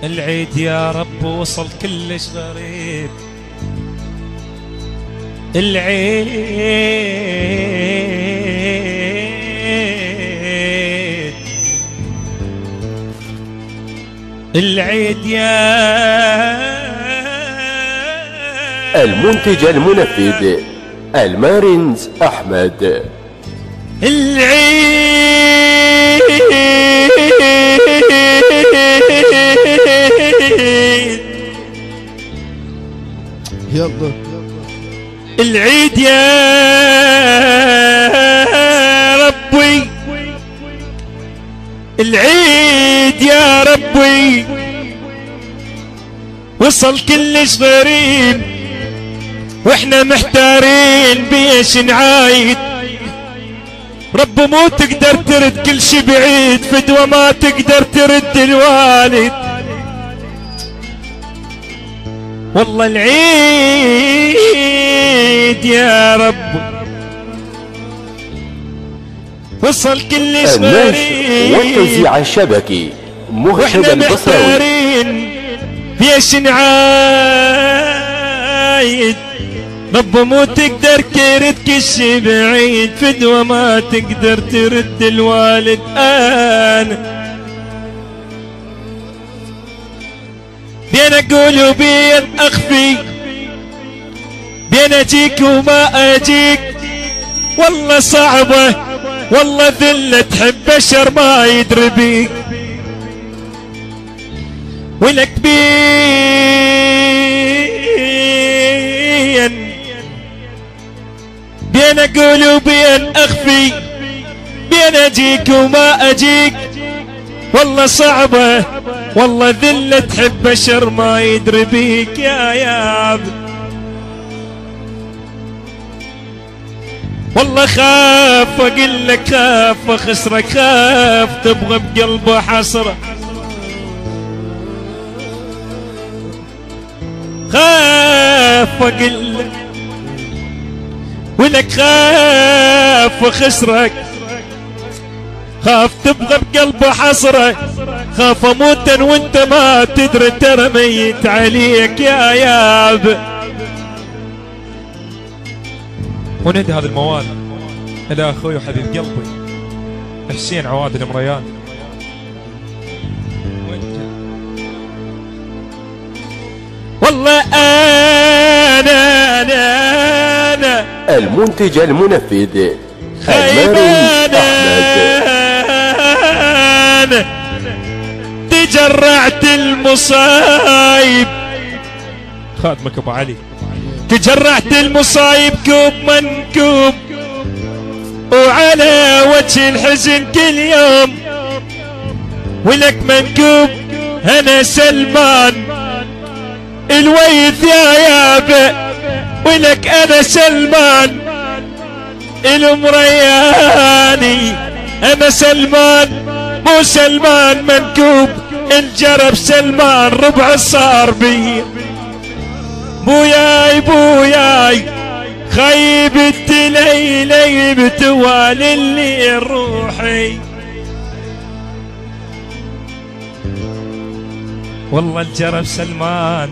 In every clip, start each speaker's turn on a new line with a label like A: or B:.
A: العيد يا رب وصل كلش غريب، العيد يا
B: المنتج المنفذ المارينز أحمد.
A: العيد
C: يلا
A: العيد يا ربي، العيد يا ربي وصل كلش غريب، واحنا محتارين بيش نعايد. رب مو تقدر ترد كل شي بعيد، فدوى ما تقدر ترد الوالد. والله العيد يا رب وصل كلش غريب،
B: والتوزيع الشبكي مهتد البصراوي.
A: محتارين بيش نعايد. رب مو تقدر ترد كل شي بعيد، فدوى ما تقدر ترد الوالد. انا بين اقول وبين اخفي، بين اجيك وما اجيك. والله صعبة والله ذلة، تحب بشر ما يدري بيك. ولك بين اقول وبين اخفي، بين اجيك وما اجيك. والله صعبة والله ذلة، تحب بشر ما يدري بيك. يا ياب والله خاف اقول لك، خاف اخسرك، خاف تبغى بقلبه حسرة، خاف اقول لك ولك، خاف اخسرك، خاف تبغى بقلبه حسرة، خاف اموتا وانت ما تدري ترى ميت عليك. يا ياب وندي هذا الموال الى اخوي وحبيب قلبي حسين عواد المريان. والله انا
B: المنتج المنفذ المارينز أحمد.
A: تجرعت المصايب، خادمك ابو علي. تجرعت المصايب كوب منكوب، وعلى وجه الحزن كل يوم. ولك منكوب انا سلمان الويث يا يابا، ولك انا سلمان المرياني. انا سلمان مو سلمان منكوب، الجرب سلمان ربع صار بي. بوياي بوياي خيبت ليلي بتوالي اللي روحي. والله الجرب سلمان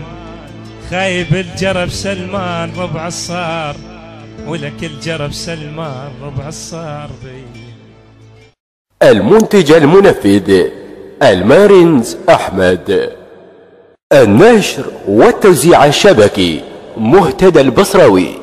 A: خايب، الجرب سلمان ربع الصار، ولك الجرب سلمان ربع الصار بي.
B: المنتج المنفذ المارينز أحمد. النشر والتوزيع الشبكي مهتد البصراوي.